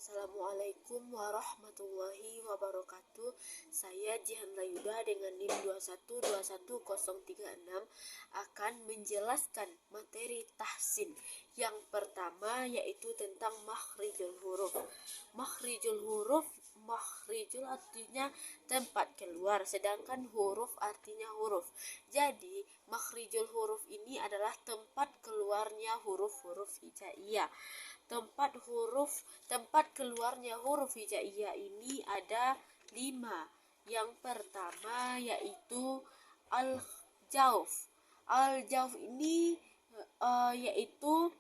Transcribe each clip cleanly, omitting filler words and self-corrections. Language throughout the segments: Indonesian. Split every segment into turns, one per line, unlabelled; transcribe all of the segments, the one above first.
Assalamualaikum warahmatullahi wabarakatuh. Saya Jihan Layuda dengan NIM 2121036 akan menjelaskan materi tahsin. Yang pertama yaitu tentang makhrijul huruf. Makhrijul huruf, makhrijul artinya tempat keluar, sedangkan huruf artinya huruf. Jadi makhrijul huruf ini adalah tempat keluarnya huruf-huruf hijaiyah. Tempat keluarnya huruf hijaiyah ini ada 5. Yang pertama yaitu al-jauf. Al-jauf ini yaitu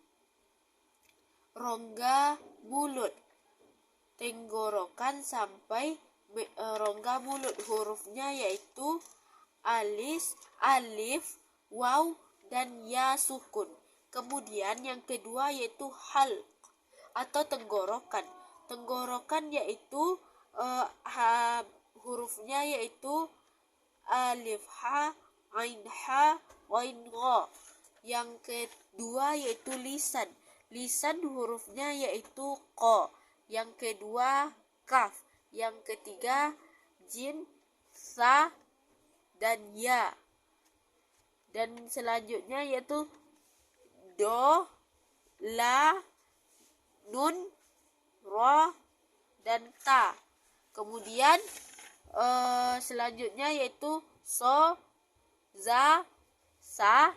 rongga mulut, tenggorokan sampai rongga mulut. Hurufnya yaitu alif, waw, dan ya sukun. Kemudian yang kedua yaitu halq atau tenggorokan. Tenggorokan yaitu hurufnya yaitu alif ha, ain ha, wain gha. Yang kedua yaitu lisan. Lisan hurufnya yaitu qa. Yang kedua kaf. Yang ketiga jim, sa, dan ya. Dan selanjutnya yaitu do, la, nun, ra, dan ta. Kemudian selanjutnya yaitu so, za, sa,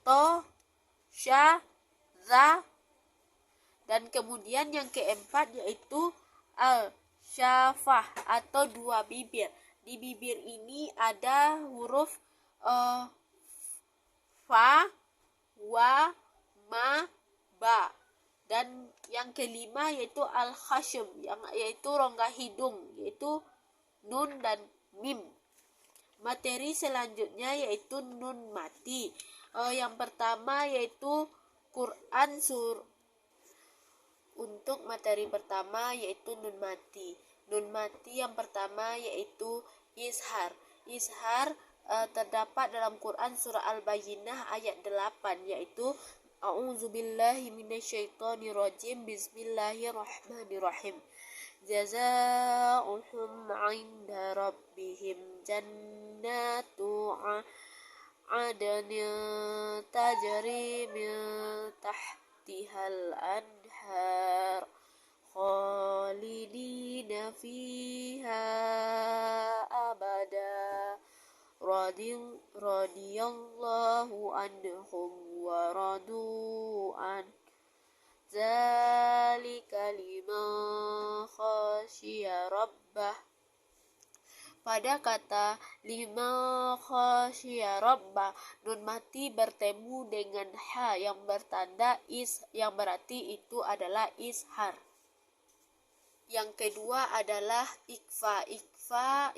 to, sya, za. Dan kemudian yang keempat yaitu al-syafah atau 2 bibir. Di bibir ini ada huruf fa, wa, ma, ba. Dan yang kelima yaitu al-khasym, yaitu rongga hidung, yaitu nun dan mim. Materi selanjutnya yaitu nun mati. Yang pertama yaitu Quran Untuk materi pertama yaitu nun mati. Nun mati yang pertama yaitu izhar. Izhar terdapat dalam Quran surah Al-Bayyinah ayat 8 yaitu A'udzubillahi minasyaitonirrajim. Bismillahirrahmanirrahim. Jazaa'uhum 'inda rabbihim jannatu 'adnin tajri min tahtihal anhar khalidina fiha abada radiyallahu anhum wa radu an zalika liman khasyiya rabbah. Pada kata liman khasyiya rabbah, nun mati bertemu dengan ha yang bertanda yang berarti itu adalah izhar. Yang kedua adalah ikfa. Ikfa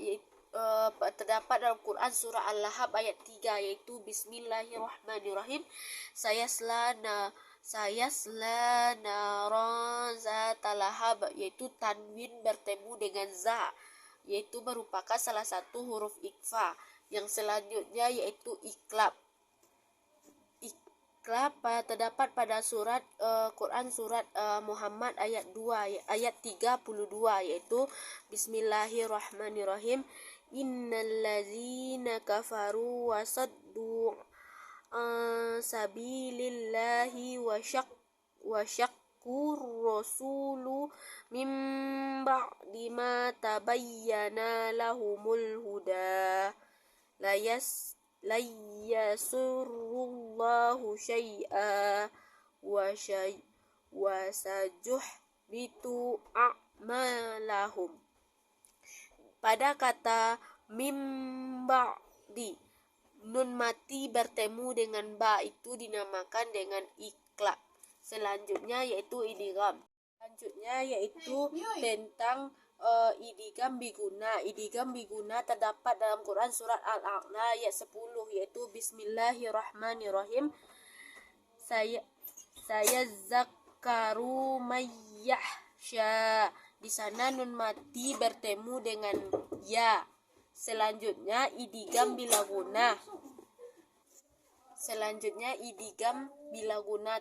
terdapat dalam Quran surah Al-Lahab ayat 3 yaitu Bismillahirrahmanirrahim. Saya selana naran zatalahab, yaitu tanwin bertemu dengan za, yaitu merupakan salah satu huruf ikfa. Yang selanjutnya yaitu iklab. Iklab terdapat pada surat Quran surat Muhammad ayat 2 ayat 32 yaitu Bismillahirrahmanirrahim. Innallazina kafaru wa saddu sabilillahi wa syakkur rasulu min ba'di ma tabayyana lahumul huda layasurullahu syai'a wa sajuhbitu a'malahum. Pada kata mim ba'di, nun mati bertemu dengan ba itu dinamakan dengan iklab. Selanjutnya yaitu idgham. Selanjutnya yaitu tentang idgham biguna. Idgham biguna terdapat dalam Quran surat Al-A'la ayat 10 yaitu Bismillahirrahmanirrahim. Saya zakkaru mayyahsya. Di sana nun mati bertemu dengan ya. Selanjutnya idgham bilaguna.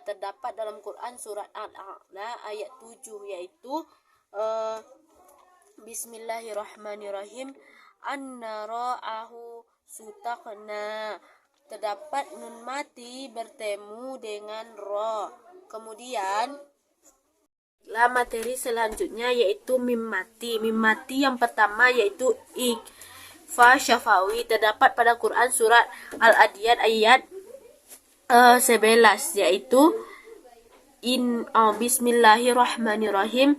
Terdapat dalam Quran surat Al-A'la ayat 7 yaitu Bismillahirrahmanirrahim. Anna ra'ahu sutakna. Terdapat nun mati bertemu dengan ro. Kemudian materi selanjutnya yaitu mim mati. Mim mati yang pertama yaitu ikfa syafawi. Terdapat pada Quran surat Al-Adiyat ayat 11 yaitu Bismillahirrahmanirrahim.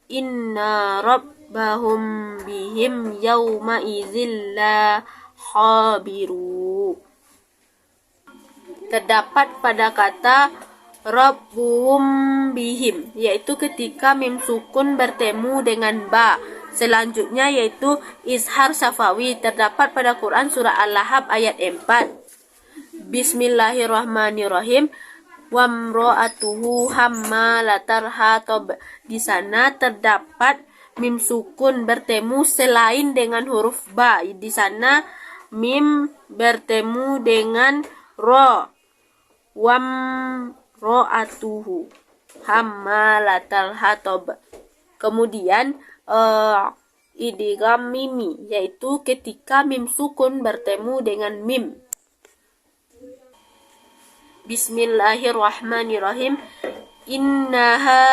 Inna rabbahum bihim yawma idzil la khabiru. Terdapat pada kata rabbuhum bihim yaitu ketika mim sukun bertemu dengan ba. Selanjutnya yaitu izhar syafawi. Terdapat pada Quran surah Al-Lahab ayat 4. Bismillahirrahmanirrahim. Wamro'atuhu hammalatar hatab. Di sana terdapat mim sukun bertemu selain dengan huruf ba. Di sana mim bertemu dengan ro. Wamro'atuhu hammalatar hatab. Kemudian idgham mimi yaitu ketika mim sukun bertemu dengan mim. Bismillahirrahmanirrahim. Innaha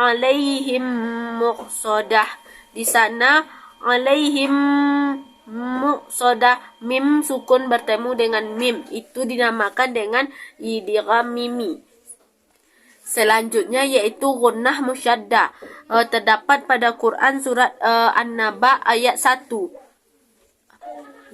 alaihim muqsadah. Di sana alaihim muqsadah, mim sukun bertemu dengan mim, itu dinamakan dengan idgham mimi. Selanjutnya yaitu gunnah musyaddah. Terdapat pada Quran surat An-Naba ayat 1.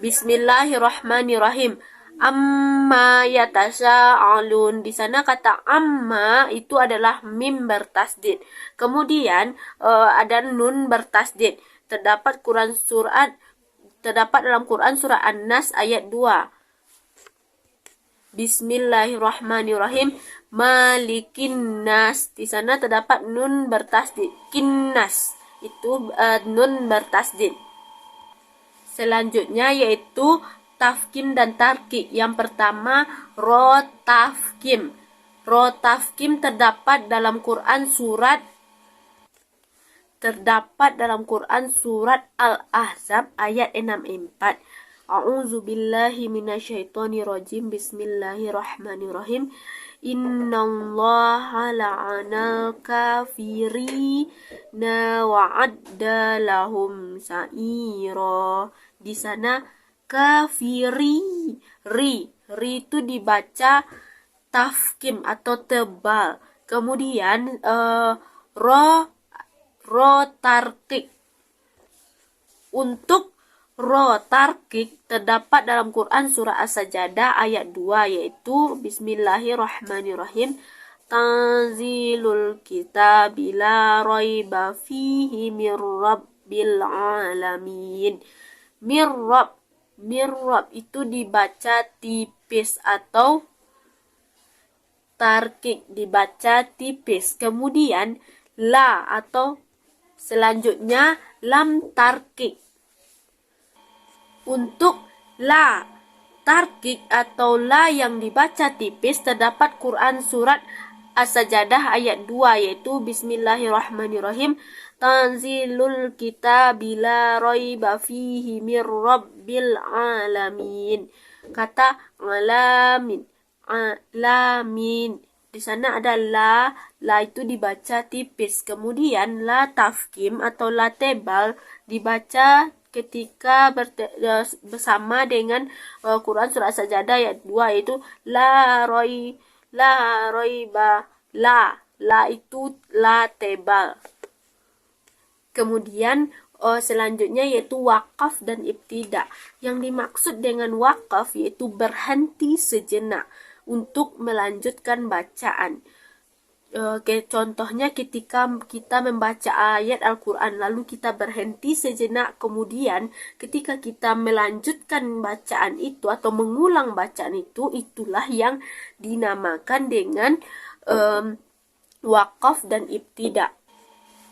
Bismillahirrahmanirrahim. Amma yatasa'alun. Di sana kata amma itu adalah mim bertasdid. Kemudian ada nun bertasdid. Terdapat dalam Quran surah An-Nas ayat 2. Bismillahirrahmanirrahim. Malikin nas. Di sana terdapat nun bertasdid. Kinnas itu nun bertasdid. Selanjutnya yaitu tafkim dan tarkik. Yang pertama ro tafkim. Ro tafkim terdapat dalam Quran surat Al-Ahzab ayat 64. A'udzu billahi minasyaitonirrajim. Bismillahirrahmanirrahim. Innallaha la'anal kafirina wa'adda lahum sa'ira. Di sana kafiri, ri itu dibaca tafkim atau tebal. Kemudian ro tarkik. Untuk ro tarkik terdapat dalam Quran surah As-Sajdah ayat 2 yaitu Bismillahirrahmanirrahim. Tanzilul kitabi la raiba fihi mir rabbil alamin. Mirrab itu dibaca tipis atau tarkik dibaca tipis. Kemudian la atau selanjutnya lam tarkik. Untuk la tarkik atau la yang dibaca tipis terdapat Quran surat As-Sajdah ayat 2 yaitu Bismillahirrahmanirrahim. Tanzilul kitabi la raiba fihi mir rabbil alamin. Kata alamin, alamin. Di sana ada la itu dibaca tipis. Kemudian la tafkim atau la tebal dibaca ketika bersama dengan Quran surah As-Sajdah ayat 2 yaitu la raiba, la itu la tebal. Kemudian selanjutnya yaitu wakaf dan ibtida. Yang dimaksud dengan wakaf yaitu berhenti sejenak untuk melanjutkan bacaan. Contohnya ketika kita membaca ayat Al-Quran lalu kita berhenti sejenak, kemudian ketika kita melanjutkan bacaan itu atau mengulang bacaan itu, itulah yang dinamakan dengan wakaf dan ibtida.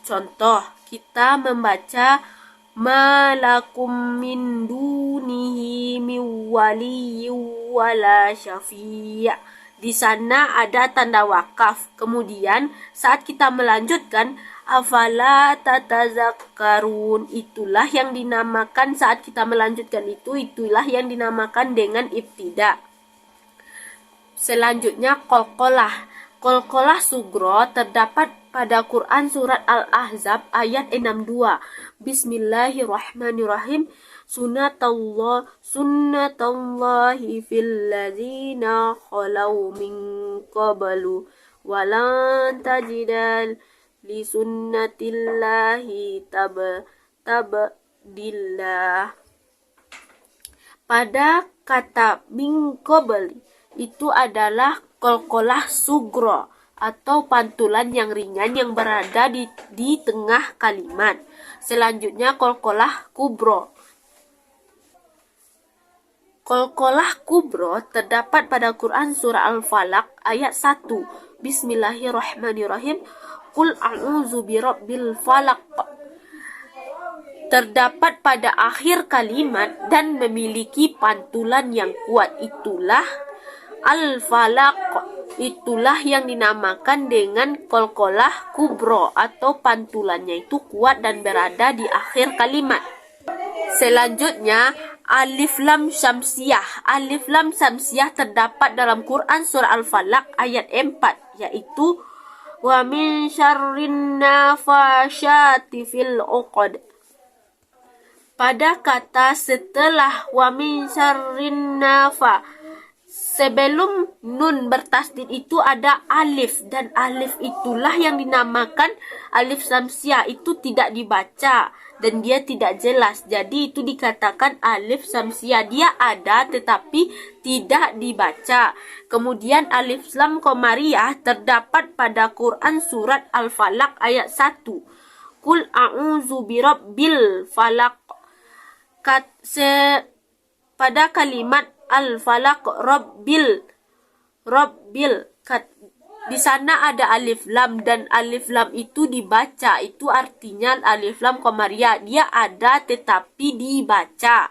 Contoh, kita membaca malakum min dunihi min waliyyin wala syafi'. Di sana ada tanda wakaf. Kemudian saat kita melanjutkan Afala tatazakkarun, itulah yang dinamakan saat kita melanjutkan itulah yang dinamakan dengan ibtida. Selanjutnya qalqalah. Qalqalah sugro terdapat pada Quran surat Al-Ahzab ayat 62. Bismillahirrahmanirrahim. Sunnatullahi fil ladzina khalau min qablu walan tajidal li sunnatillahi tabdillah. Pada kata min qabli itu adalah qalqalah sugro atau pantulan yang ringan yang berada di tengah kalimat. Selanjutnya qalqalah kubro. Qalqalah kubro terdapat pada Quran surah Al-Falaq ayat 1. Bismillahirrahmanirrahim. Qul a'udzu birabbil falaq. Terdapat pada akhir kalimat dan memiliki pantulan yang kuat, itulah Al-Falaq. Itulah yang dinamakan dengan qalqalah kubro atau pantulannya itu kuat dan berada di akhir kalimat. Selanjutnya alif lam syamsiyah. Alif lam syamsiyah terdapat dalam Quran surah Al-Falaq ayat 4, yaitu wa min syarrin nafasyati fil 'uqad. Pada kata setelah wa min syarrin nafa, sebelum nun bertasdid itu ada alif, dan alif itulah yang dinamakan alif syamsiyah. Itu tidak dibaca dan dia tidak jelas, jadi itu dikatakan alif syamsiyah. Dia ada tetapi tidak dibaca. Kemudian alif lam qamariyah terdapat pada Quran surat Al-Falaq ayat 1. Qul a'udzu birabbil falaq. Pada kalimat Al-Falaq Rabbil, di sana ada alif lam, dan alif lam itu dibaca. Itu artinya alif lam qamariyah, dia ada tetapi dibaca.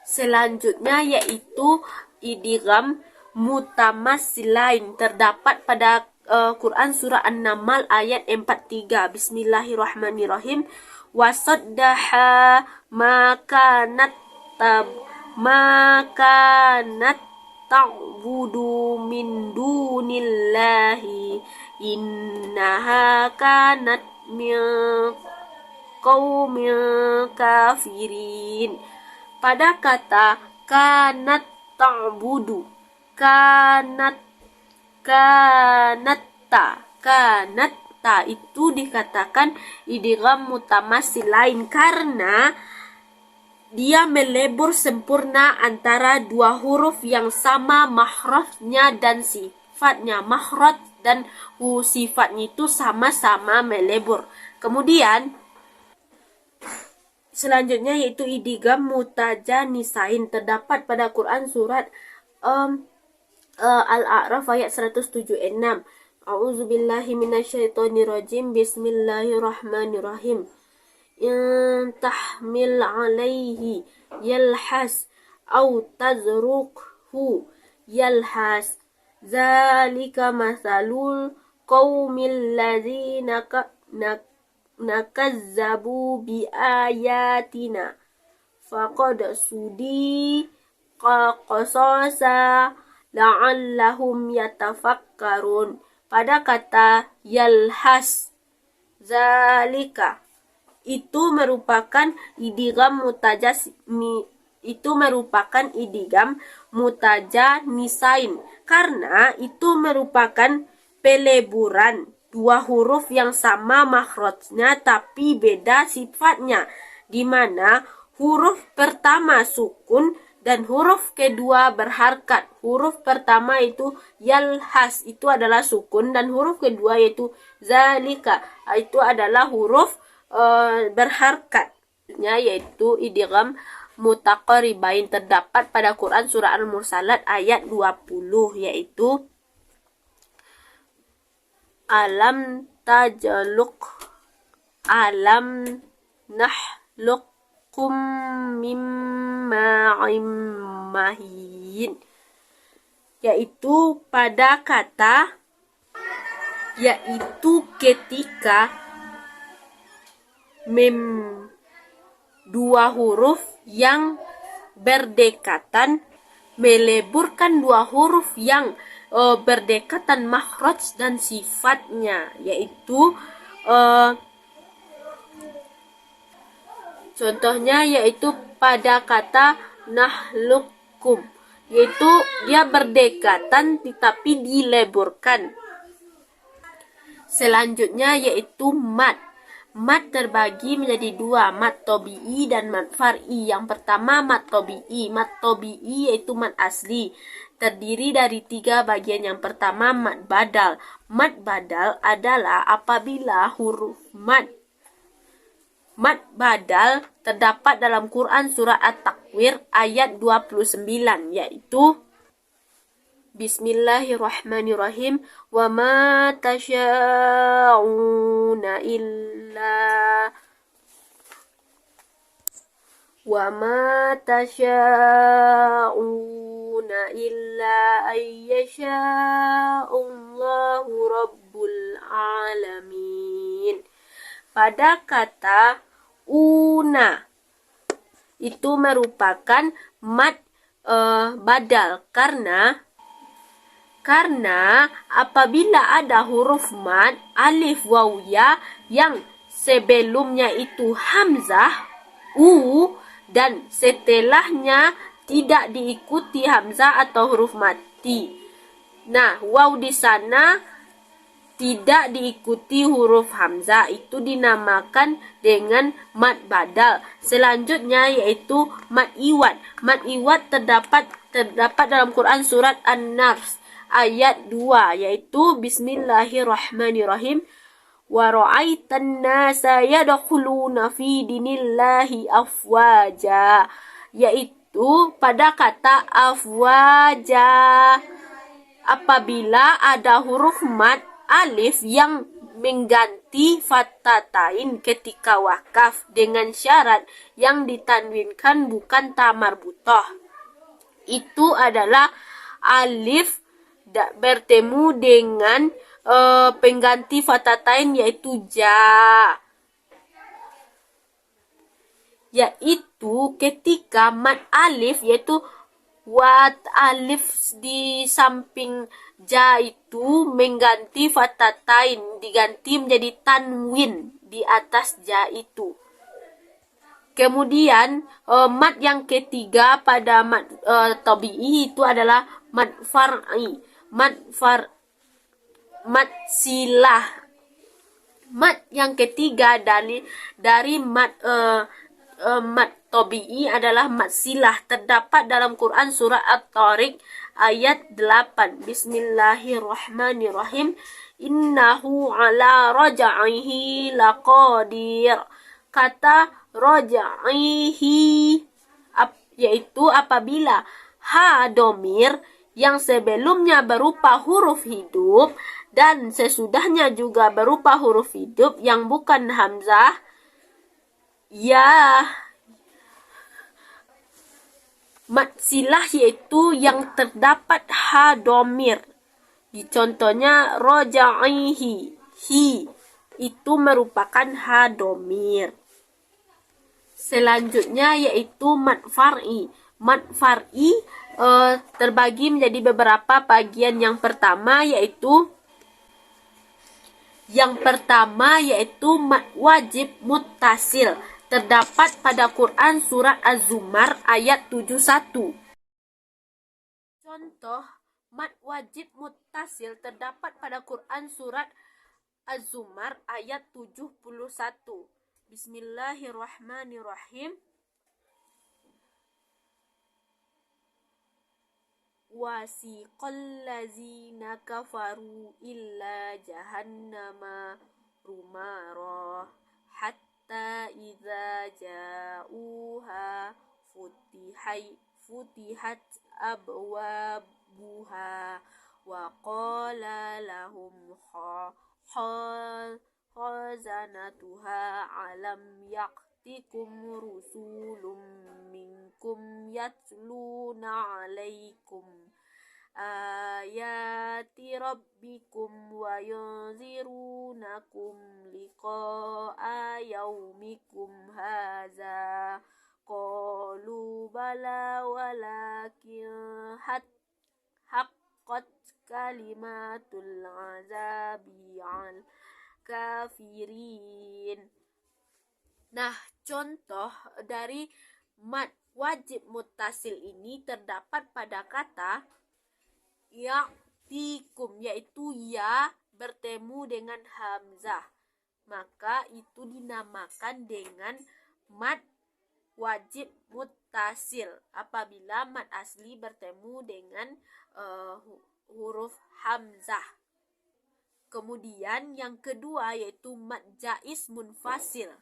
Selanjutnya yaitu idgham mutamassilain terdapat pada Quran surah An-Naml ayat 43. Bismillahirrahmanirrahim. Wasaddaha makanat ta'budu min dunillahi innaha kanat min qaumil kafirin. Pada kata kanat ta'budu, kanatta itu dikatakan idgham mutamassilain karena dia melebur sempurna antara dua huruf yang sama makhrajnya dan sifatnya. Makhraj dan sifatnya itu sama-sama melebur. Kemudian selanjutnya yaitu idgham mutajanisain terdapat pada Quran surat Al-A'raf ayat 176. A'udzubillahi minasyaitonirrajim. Bismillahirrahmanirrahim. In tahmil alaihi yalhas au tazrukhu yalhas zalika masalul qaumil ladzina nakazzabu bi ayatina faqad sudi qasasa la'allahum yatafakkarun. Pada kata yalhas, zalika itu merupakan idgham mutajanisain karena itu merupakan peleburan dua huruf yang sama makhrajnya tapi beda sifatnya, di mana huruf pertama sukun dan huruf kedua berharkat. Huruf pertama itu yalhas, itu adalah sukun, dan huruf kedua yaitu zalika, itu adalah huruf berharkat, yaitu idgham mutaqaribain terdapat pada Quran surah Al-Mursalat ayat 20, yaitu alam nahlukum mimma'im mahin, yaitu pada kata yaitu ketika dua huruf yang berdekatan meleburkan dua huruf yang berdekatan makhraj dan sifatnya, yaitu contohnya yaitu pada kata nahlukum, yaitu dia berdekatan tetapi dileburkan. Selanjutnya yaitu mad. Mad terbagi menjadi dua, mad tabi'i dan mad far'i. Yang pertama mad tabi'i. Mad tabi'i yaitu mad asli, terdiri dari tiga bagian. Yang pertama mad badal. Mad badal adalah apabila huruf mad badal terdapat dalam Quran surat At-Takwir ayat 29, yaitu Bismillahirrahmanirrahim. Wa ma tasha'una illa ayyasha'allahu rabbul alamin. Pada kata una itu merupakan mad badal karena apabila ada huruf mad alif waw ya yang sebelumnya itu hamzah dan setelahnya tidak diikuti hamzah atau huruf mati. Nah, waw di sana tidak diikuti huruf hamzah, itu dinamakan dengan mad badal. Selanjutnya yaitu mad iwad. Mad iwad terdapat dalam Quran surat An-Nas ayat 2, yaitu Bismillahirrahmanirrahim. Wa ra'aitan nasa yadkhuluna fi dinillahi afwaja, yaitu pada kata afwaja apabila ada huruf mad alif yang mengganti fattatain ketika wakaf dengan syarat yang ditanwinkan bukan ta marbutah. Itu adalah alif bertemu dengan pengganti fattatain yaitu ja, yaitu ketika mad alif yaitu wat alif di samping ja itu mengganti fattatain, diganti menjadi tanwin di atas ja itu. Kemudian mad yang ketiga pada mad tabi'i itu adalah mad far'i. Mad silah. Mad yang ketiga dari mad tabi'i adalah mad silah, terdapat dalam Quran surah At-Tariq ayat 8. Bismillahirrahmanirrahim. Innahu ala raj'ihi laqadir. Kata raj'ihi yaitu apabila ha domir yang sebelumnya berupa huruf hidup dan sesudahnya juga berupa huruf hidup yang bukan hamzah, ya mad silah yaitu yang terdapat ha domir. Contohnya roja'ihi, hi itu merupakan ha domir. Selanjutnya yaitu mad far'i. Mad far'i terbagi menjadi beberapa bagian. Yang pertama yaitu mad wajib muttasil, terdapat pada Quran surat Az-Zumar ayat 71. Contoh mad wajib muttasil terdapat pada Quran surat Az-Zumar ayat 71. Bismillahirrahmanirrahim. Wasiqal ladzina kafaru illa jahannama rumara hatta idza ja'uha futihat abwabuha wa qala lahum khazanatuha alam yaqtikum rusulun minkum yatluna alaikum ayati rabbikum wa yunzirunakum liqa'a yaumikum haza qalu bala walakin haqqat kalimatul azabi al kafirin. Nah, contoh dari mad wajib muttasil ini terdapat pada kata ya'tikum, yaitu ya bertemu dengan hamzah. Maka itu dinamakan dengan mad wajib muttasil apabila mad asli bertemu dengan huruf hamzah. Kemudian yang kedua yaitu mad jaiz munfasil.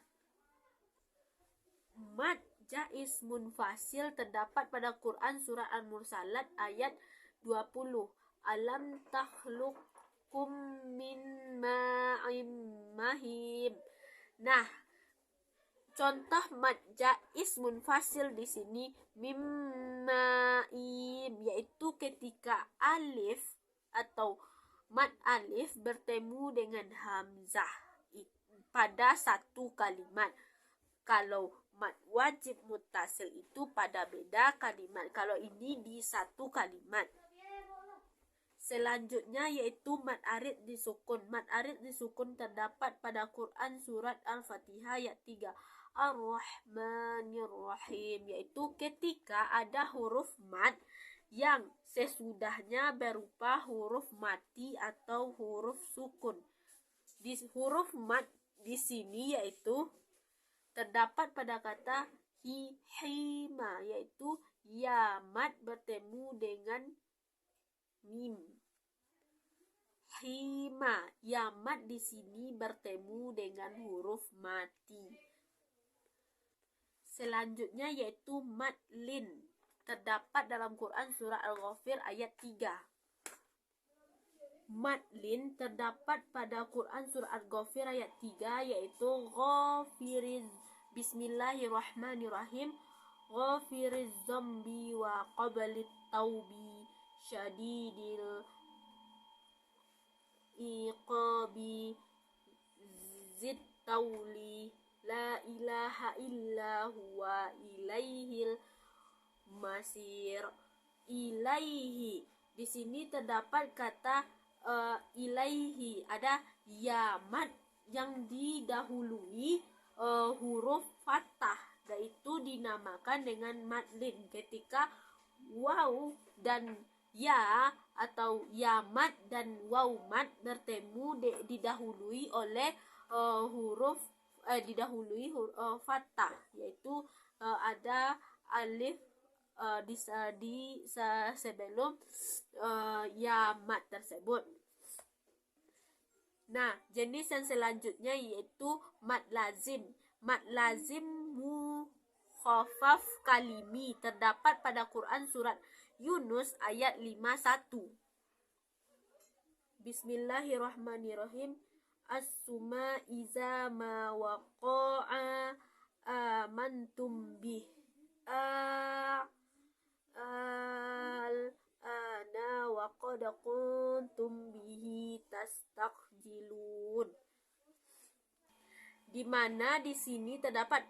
Mad jaiz munfasil terdapat pada Quran surah Al-Mursalat ayat 20. Alam takhluqkum min ma'im mahim. Nah, contoh mad jaiz munfasil di sini mim ma'im, yaitu ketika alif atau mad alif bertemu dengan hamzah pada satu kalimat. Kalau mad wajib muttasil itu pada beda kalimat. Kalau ini di satu kalimat. Selanjutnya yaitu mad arid disukun. Mad arid disukun terdapat pada Quran surat Al-Fatihah ayat 3. Ar-Rahmanir-Rahim, yaitu ketika ada huruf mad yang sesudahnya berupa huruf mati atau huruf sukun. Di huruf mad di sini yaitu terdapat pada kata hima, yaitu ya mad bertemu dengan mim. Hima, ya mad di sini bertemu dengan huruf mati. Selanjutnya yaitu mad lin, terdapat dalam Quran surah Al-Ghafir ayat 3. Mad lin terdapat pada Quran surah Al-Ghafir ayat 3 yaitu ghafiriz bismillahirrahmanirrahim ghafiriz zambi wa qablit taubi syadidil iqabi zid tauli la ilaha illa huwa ilaihil masir. Ilaihi di sini terdapat kata ilaihi, ada ya mad yang didahului huruf fathah, yaitu dinamakan dengan mad lin ketika waw dan ya atau ya mad dan waw mad bertemu didahului oleh huruf fathah, yaitu ada alif di sebelum ya mad tersebut. Nah, jenis yang selanjutnya yaitu mad lazim. Mad lazim mukhaffaf kalimi terdapat pada Quran surat Yunus ayat 51. Bismillahirrahmanirrahim. As-suma iza ma waqa'a amantum bih al-ana wa qad kuntum bihi tastaqjilun. Di mana di sini terdapat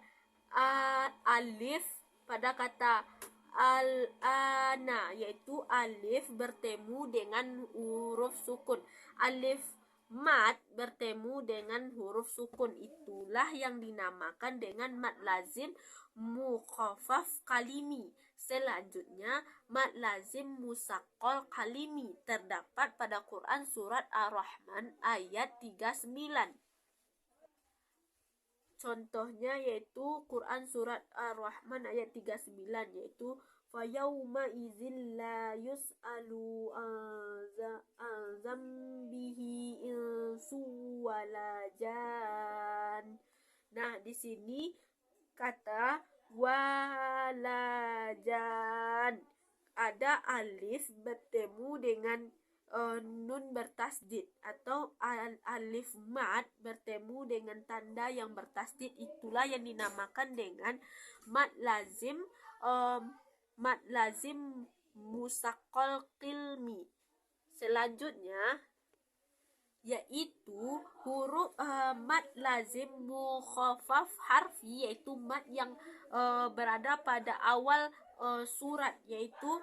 alif pada kata al-ana, yaitu alif bertemu dengan huruf sukun. Alif mad bertemu dengan huruf sukun, itulah yang dinamakan dengan mad lazim mukhaffaf kalimi. Selanjutnya mad lazim musaqqal kalimi terdapat pada Quran surat Ar-Rahman ayat 39. Contohnya yaitu Quran surat Ar-Rahman ayat 39, yaitu fayauma idzil la yus'alu zambihi insu wala jan. Nah, di sini kata walajan ada alif bertemu dengan nun bertasdid atau alif mad bertemu dengan tanda yang bertasdid, itulah yang dinamakan dengan mad lazim musaqqal qilmi. Selanjutnya yaitu huruf mad lazim mukhaffaf harfi, yaitu mad yang berada pada awal surat, yaitu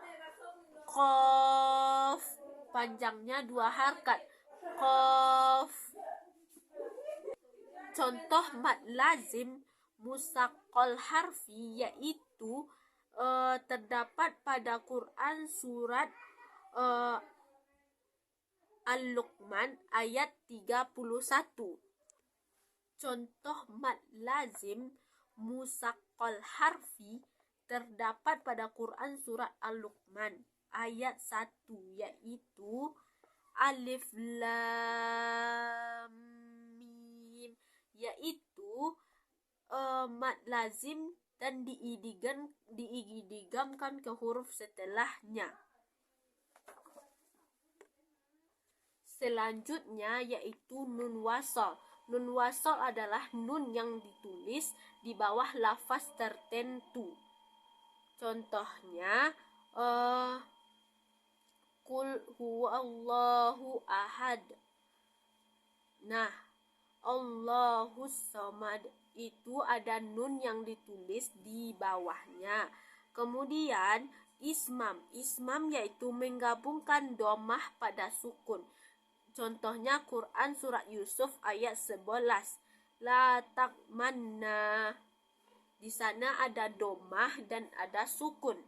qaf, panjangnya 2 harkat, qaf. Contoh mad lazim musaqqal harfi yaitu terdapat pada Quran surat Al-Luqman ayat 31. Contoh mad lazim musaqqal harfi terdapat pada Quran surat Al-Luqman ayat 1 yaitu alif lam mim, yaitu mad lazim dan diidghamkan ke huruf setelahnya. Selanjutnya yaitu nun wasal. Nun wasal adalah nun yang ditulis di bawah lafaz tertentu. Contohnya qul huwallahu ahad. Nah, Allahus samad itu ada nun yang ditulis di bawahnya. Kemudian ismam yaitu menggabungkan domah pada sukun. Contohnya Quran surat Yusuf ayat 11. La takmanna. Di sana ada domah dan ada sukun.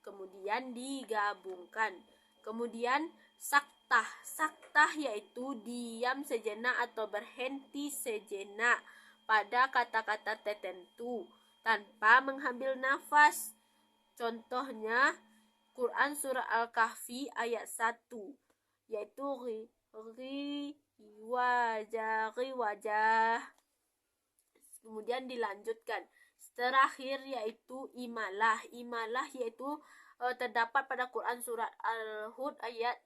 Kemudian digabungkan. Kemudian saktah yaitu diam sejenak atau berhenti sejenak pada kata-kata tertentu tanpa mengambil nafas. Contohnya Quran surah Al-Kahfi ayat 1 yaitu wajah. Kemudian dilanjutkan. Terakhir yaitu imalah yaitu terdapat pada Quran surat Al-Hud ayat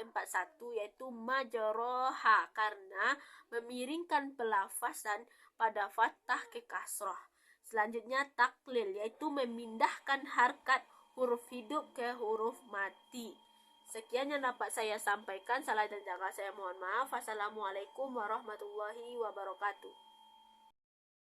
41 yaitu majroha, karena memiringkan pelafazan pada fathah ke kasrah. Selanjutnya taklil yaitu memindahkan harkat huruf hidup ke huruf mati. Sekian yang dapat saya sampaikan. Salah dan salah saya mohon maaf. Wassalamualaikum warahmatullahi wabarakatuh.